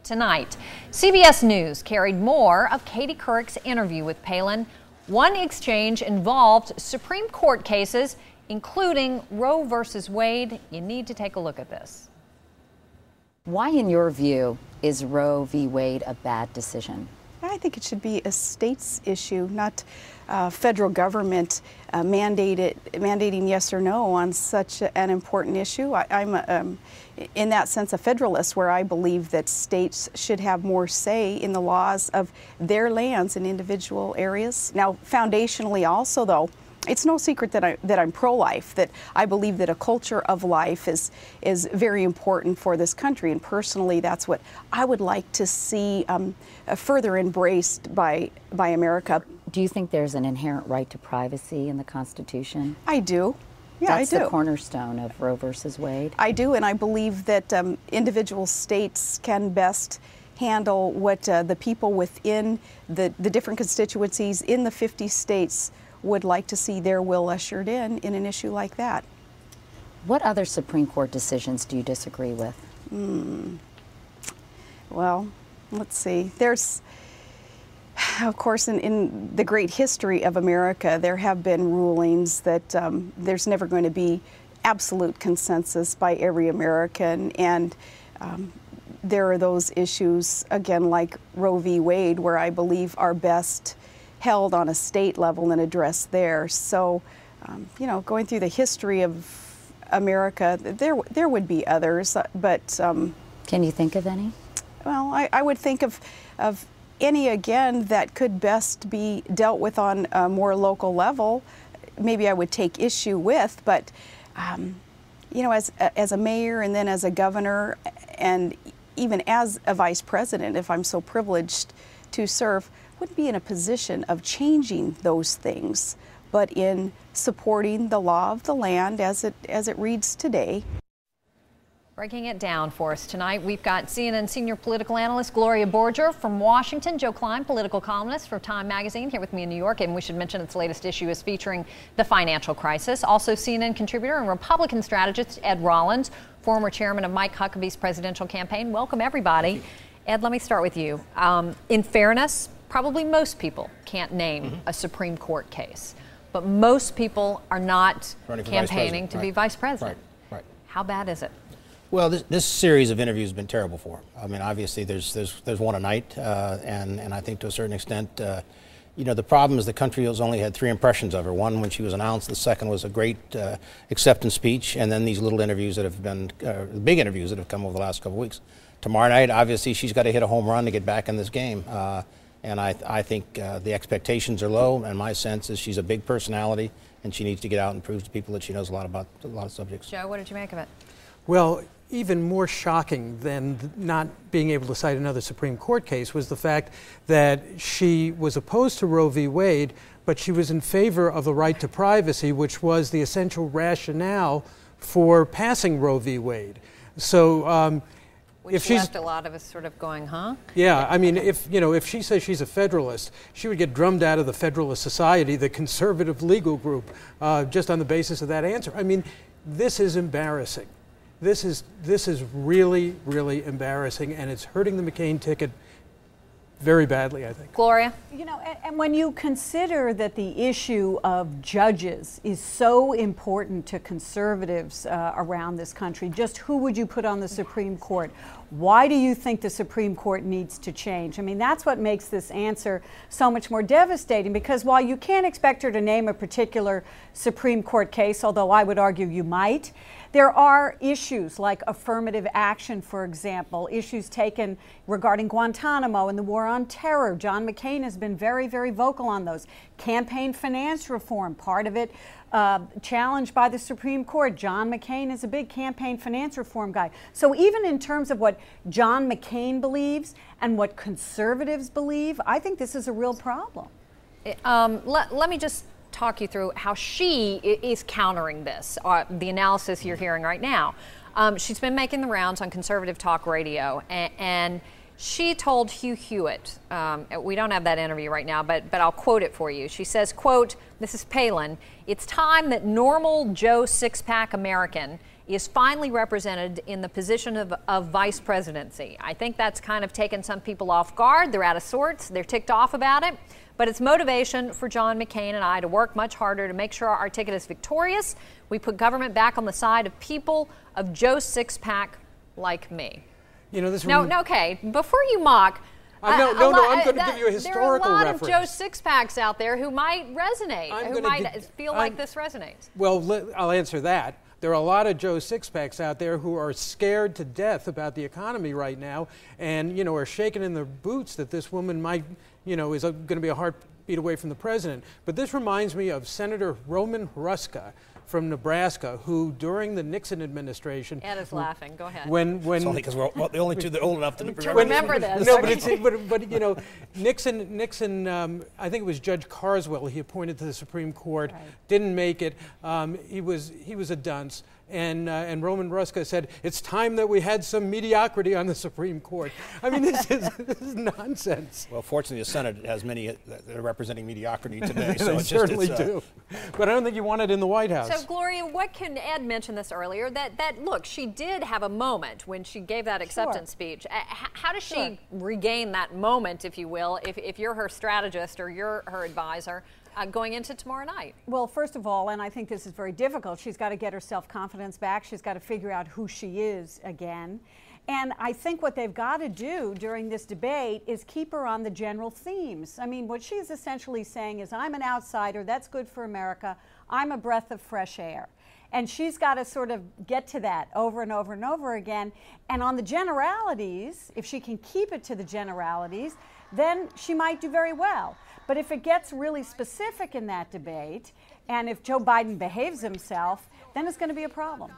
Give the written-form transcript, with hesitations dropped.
Tonight, CBS News carried more of Katie Couric's interview with Palin. One exchange involved Supreme Court cases, including Roe versus Wade. You need to take a look at this. Why, in your view, is Roe v. Wade a bad decision? I think it should be a state's issue, not federal government mandating yes or no on such an important issue. I'm in that sense a federalist, where I believe that states should have more say in the laws of their lands in individual areas. Now, foundationally also, though, it's no secret that I'm pro-life, that I believe that a culture of life is very important for this country, and personally that's what I would like to see further embraced by America. Do you think there's an inherent right to privacy in the Constitution? I do. Yeah, That's I do. the cornerstone of Roe versus Wade. I do, and I believe that individual states can best handle what the people within the different constituencies in the 50 states would like to see their will ushered in an issue like that. What other Supreme Court decisions do you disagree with? Well, let's see. There's, of course, in the great history of America, there have been rulings that there's never going to be absolute consensus by every American, and there are those issues, again, like Roe v. Wade, where I believe are best held on a state level and addressed there. So, you know, going through the history of America, there would be others, but can you think of any? Well, I would think of any, again, that could best be dealt with on a more local level. Maybe I would take issue with, but you know, as a mayor and then as a governor and even as a vice president, if I'm so privileged to serve, wouldn't be in a position of changing those things, but in supporting the law of the land as it reads today. Breaking it down for us tonight, we've got CNN senior political analyst Gloria Borger from Washington, Joe Klein, political columnist for Time Magazine, here with me in New York, and we should mention its latest issue is featuring the financial crisis. Also CNN contributor and Republican strategist Ed Rollins, former chairman of Mike Huckabee's presidential campaign. Welcome, everybody. Ed, let me start with you. In fairness, probably most people can't name a Supreme Court case, but most people are not campaigning to be vice president. Right. How bad is it? Well, this series of interviews has been terrible for him. I mean, obviously, there's one a night, and I think to a certain extent, you know, the problem is the country has only had 3 impressions of her. One when she was announced, the second was a great acceptance speech, and then these little interviews that have been big interviews that have come over the last couple of weeks. Tomorrow night, obviously, she's got to hit a home run to get back in this game. And I think the expectations are low, and my sense is she's a big personality, and she needs to get out and prove to people that she knows a lot about a lot of subjects. Joe, what did you make of it? Well, even more shocking than not being able to cite another Supreme Court case was the fact that she was opposed to Roe v. Wade, but she was in favor of the right to privacy, which was the essential rationale for passing Roe v. Wade. So, Which left a lot of us sort of going, huh? Yeah, I mean, if she says she's a Federalist, she would get drummed out of the Federalist Society, the conservative legal group, just on the basis of that answer. I mean, this is embarrassing. This is really, really embarrassing, and it's hurting the McCain ticket very badly, I think. Gloria? You know, and when you consider that the issue of judges is so important to conservatives around this country, just who would you put on the Supreme Court? Why do you think the Supreme Court needs to change? I mean, that's what makes this answer so much more devastating, because while you can't expect her to name a particular Supreme Court case, although I would argue you might, there are issues like affirmative action, for example, issues taken regarding Guantanamo and the war on terror. John McCain has been very, very vocal on those. Campaign finance reform, part of it challenged by the Supreme Court. John McCain is a big campaign finance reform guy. So even in terms of what John McCain believes and what conservatives believe, I think this is a real problem. Let me just talk you through how she is countering this, the analysis you're hearing right now. She's been making the rounds on conservative talk radio, and she told Hugh Hewitt, we don't have that interview right now, but I'll quote it for you. She says, quote, this is Palin, "It's time that normal Joe six-pack American is finally represented in the position of vice presidency. I think that's kind of taken some people off guard. They're out of sorts. They're ticked off about it. But it's motivation for John McCain and I to work much harder to make sure our ticket is victorious. We put government back on the side of people of Joe Sixpack like me. You know, this okay, before you mock, I'm going to give you a historical reference. There are a lot of Joe Sixpacks out there who might resonate, who might feel like this resonates. Well, I'll answer that. There are a lot of Joe Sixpacks out there who are scared to death about the economy right now and, you know, are shaking in their boots that this woman might, you know, is going to be a heartbeat away from the president. But this reminds me of Senator Roman Ruska from Nebraska, who during the Nixon administration... Ed is laughing. Go ahead. It's only because we're the only two that are old enough to remember this. No, but you know, Nixon, I think it was Judge Carswell he appointed to the Supreme Court, right. Didn't make it. He was a dunce. And Roman Ruska said, it's time that we had some mediocrity on the Supreme Court. I mean, this is nonsense. Well, fortunately, the Senate has many that are representing mediocrity today. So they certainly do. But I don't think you want it in the White House. So, Gloria, what can Ed mentioned this earlier, that look, she did have a moment when she gave that acceptance speech. How does she regain that moment, if you will, if you're her strategist or you're her advisor, going into tomorrow night? Well, first of all, and I think this is very difficult, she's got to get her self-confidence back. She's got to figure out who she is again. And I think what they've got to do during this debate is keep her on the general themes. I mean, what she's essentially saying is, I'm an outsider, that's good for America, I'm a breath of fresh air. And she's got to sort of get to that over and over and over again. And on the generalities, if she can keep it to the generalities, then she might do very well. But if it gets really specific in that debate, and if Joe Biden behaves himself, then it's going to be a problem.